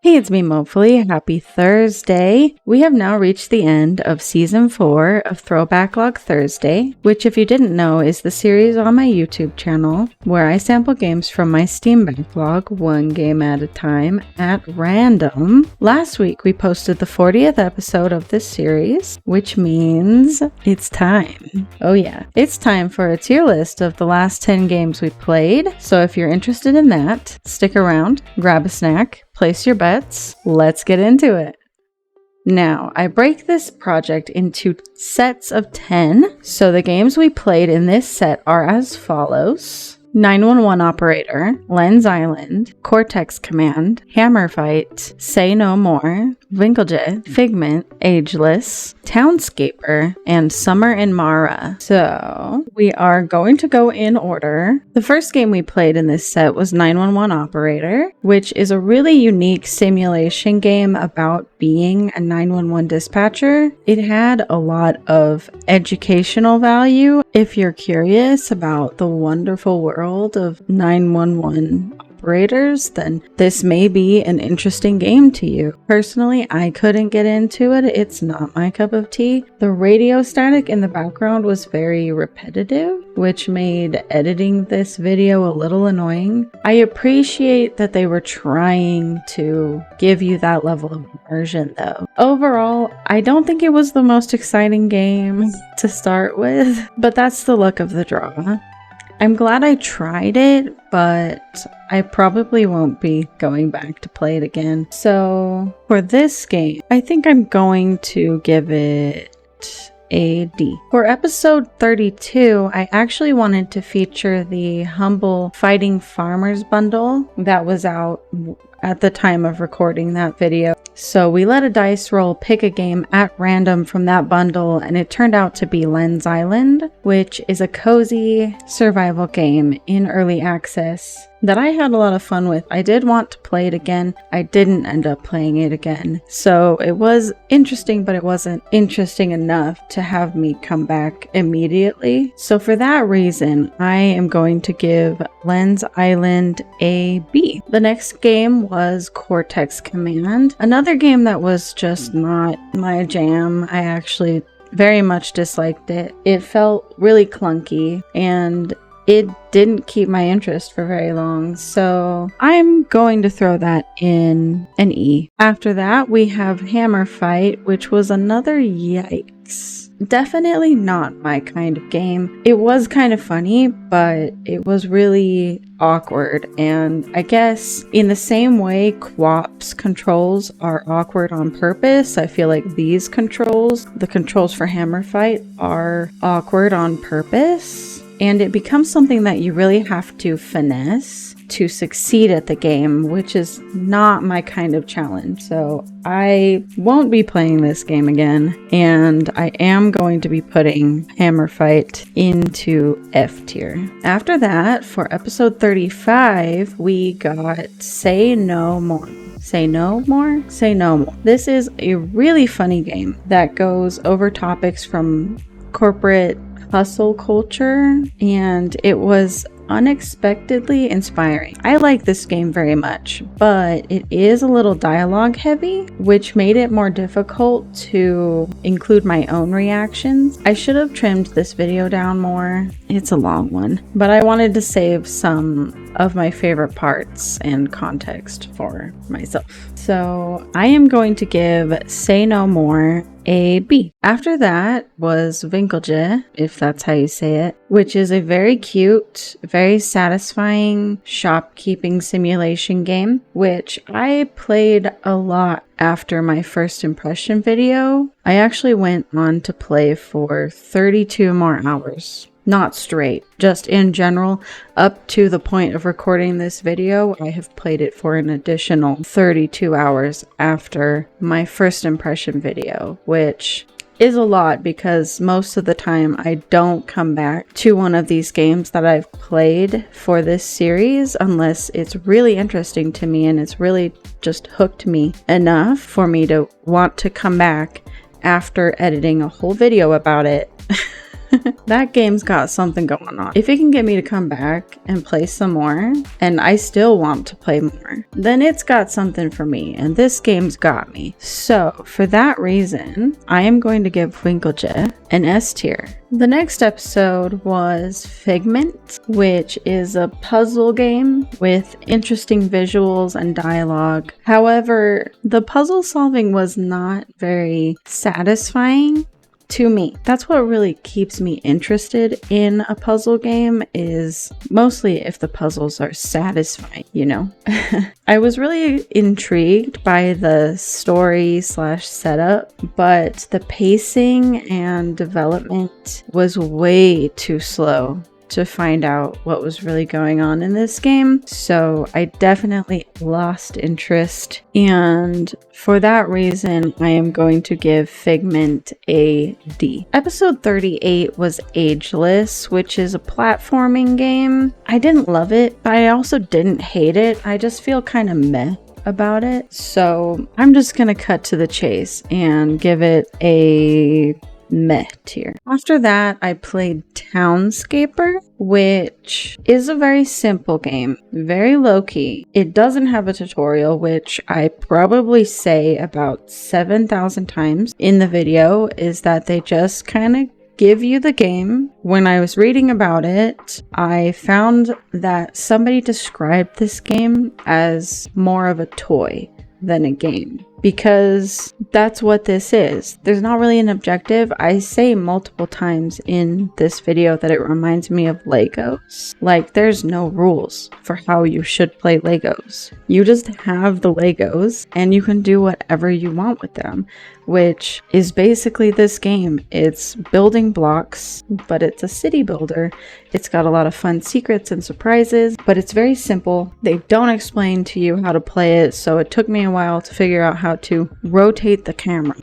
Hey, it's me, Mopefully. Happy Thursday. We have now reached the end of Season 4 of Throwback Thursday, which, if you didn't know, is the series on my YouTube channel where I sample games from my Steam backlog, one game at a time, at random. Last week, we posted the 40th episode of this series, which means it's time. Oh yeah, it's time for a tier list of the last 10 games we played. So if you're interested in that, stick around, grab a snack, place your bets. Let's get into it. Now, I break this project into sets of 10. So the games we played in this set are as follows: 911 Operator, Lens Island, Cortex Command, Hammerfight, Say No More, Winkeltje, Figment, Ageless, Townscaper, and Summer in Mara. So we are going to go in order. The first game we played in this set was 911 Operator, which is a really unique simulation game about being a 911 dispatcher. It had a lot of educational value if you're curious about the wonderful world of 911 operators, then this may be an interesting game to you. Personally, I couldn't get into it. It's not my cup of tea. The radio static in the background was very repetitive, which made editing this video a little annoying. I appreciate that they were trying to give you that level of immersion though. Overall, I don't think it was the most exciting game to start with, but that's the luck of the draw. I'm glad I tried it, but I probably won't be going back to play it again. So for this game, I think I'm going to give it a D. For episode 32, I actually wanted to feature the Humble Fighting Farmers bundle that was out at the time of recording that video. So we let a dice roll pick a game at random from that bundle, and it turned out to be Lens Island, which is a cozy survival game in early access that I had a lot of fun with. I did want to play it again. I didn't end up playing it again. So it was interesting, but it wasn't interesting enough to have me come back immediately. So for that reason, I am going to give Lens Island a B. The next game was Cortex Command, another game that was just not my jam. I actually very much disliked it. It felt really clunky and it didn't keep my interest for very long, so I'm going to throw that in an E. After that, we have Hammerfight, which was another yikes. Definitely not my kind of game. It was kind of funny, but it was really awkward, and I guess in the same way QWOP's controls are awkward on purpose, I feel like these controls, the controls for Hammerfight, are awkward on purpose. And it becomes something that you really have to finesse to succeed at the game, which is not my kind of challenge. So I won't be playing this game again, and I am going to be putting Hammerfight into F tier. After that, for episode 35, we got Say No More. Say No More? Say No More. This is a really funny game that goes over topics from corporate hustle culture, and it was unexpectedly inspiring. I like this game very much, but it is a little dialogue heavy, which made it more difficult to include my own reactions. I should have trimmed this video down more. It's a long one, but I wanted to save some of my favorite parts and context for myself. So I am going to give Say No More a B. After that was Winkeltje, if that's how you say it, which is a very cute, very satisfying shopkeeping simulation game, which I played a lot after my first impression video. I actually went on to play for 32 more hours. Not straight, just in general. Up to the point of recording this video, I have played it for an additional 32 hours after my first impression video, which is a lot because most of the time I don't come back to one of these games that I've played for this series unless it's really interesting to me and it's really just hooked me enough for me to want to come back after editing a whole video about it. That game's got something going on. If it can get me to come back and play some more, and I still want to play more, then it's got something for me, and this game's got me. So for that reason, I am going to give Winkeltje an S tier. The next episode was Figment, which is a puzzle game with interesting visuals and dialogue. However, the puzzle solving was not very satisfying to me. That's what really keeps me interested in a puzzle game, is mostly if the puzzles are satisfying, you know? I was really intrigued by the story / setup, but the pacing and development was way too slow to find out what was really going on in this game. So I definitely lost interest, and for that reason I am going to give Figment a D. Episode 38 was Ageless, which is a platforming game. I didn't love it, but I also didn't hate it. I just feel kind of meh about it. So I'm just gonna cut to the chase and give it a meh tier. After that, I played Townscaper, which is a very simple game, very low-key. It doesn't have a tutorial, which I probably say about 7,000 times in the video, is that they just kind of give you the game. When I was reading about it, I found that somebody described this game as more of a toy than a game, because that's what this is. There's not really an objective. I say multiple times in this video that it reminds me of Legos. Like, there's no rules for how you should play Legos. You just have the Legos and you can do whatever you want with them, which is basically this game. It's building blocks, but it's a city builder. It's got a lot of fun secrets and surprises, but it's very simple. They don't explain to you how to play it, so it took me a while to figure out how to rotate the camera,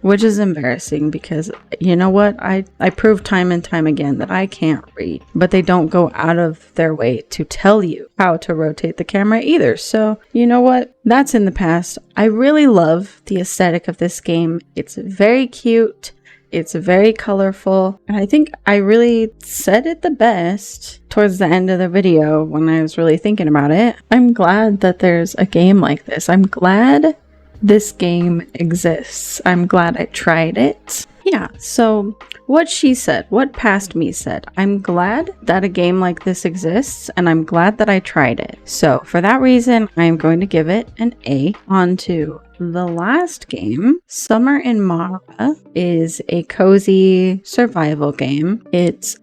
which is embarrassing because, you know what, I proved time and time again that I can't read, but they don't go out of their way to tell you how to rotate the camera either. So you know what, that's in the past. I really love the aesthetic of this game. It's very cute, it's very colorful, and I think I really said it the best towards the end of the video when I was really thinking about it. I'm glad that there's a game like this. I'm glad this game exists. I'm glad I tried it. Yeah, so what she said, what past me said, I'm glad that a game like this exists, and I'm glad that I tried it. So for that reason, I'm going to give it an A. On to the last game. Summer in Mara is a cozy survival game. It's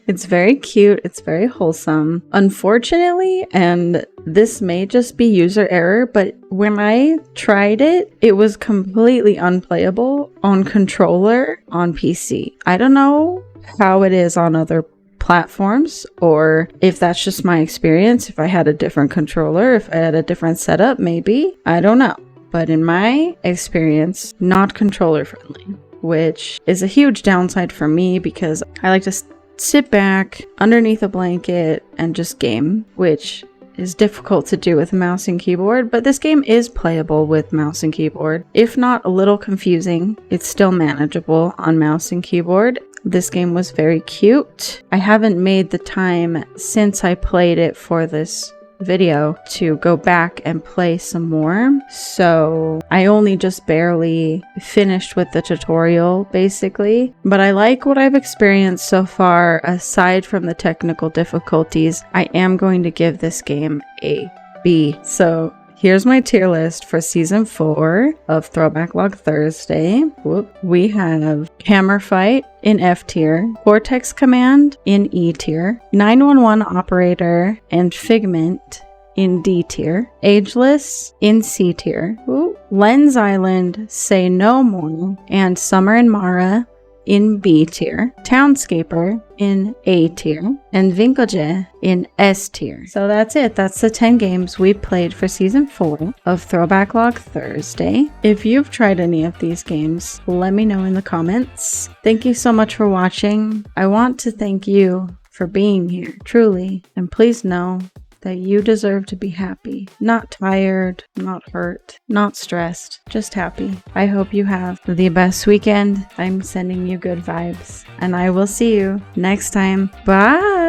it's very cute, it's very wholesome. Unfortunately, and this may just be user error, but when I tried it, it was completely unplayable on controller on PC. I don't know how it is on other platforms, or if that's just my experience. If I had a different controller, if I had a different setup, maybe. I don't know. But in my experience, not controller friendly, which is a huge downside for me because I like to sit back underneath a blanket and just game, which is difficult to do with a mouse and keyboard. But this game is playable with mouse and keyboard. If not a little confusing, it's still manageable on mouse and keyboard. This game was very cute. I haven't made the time since I played it for this video to go back and play some more, so I only just barely finished with the tutorial basically, but I like what I've experienced so far. Aside from the technical difficulties, I am going to give this game a B. So here's my tier list for season 4 of Throwback Log Thursday. We have Hammerfight in F tier, Cortex Command in E tier, 911 Operator and Figment in D tier, Ageless in C tier, Lens Island, Say No More, and Summer in Mara in B tier, Townscaper in A tier, and Winkeltje in S tier. So that's it. That's the 10 games we played for season 4 of Throwback Log Thursday. If you've tried any of these games, let me know in the comments. Thank you so much for watching. I want to thank you for being here, truly, and please know that you deserve to be happy. Not tired, not hurt, not stressed, just happy. I hope you have the best weekend. I'm sending you good vibes, and I will see you next time. Bye!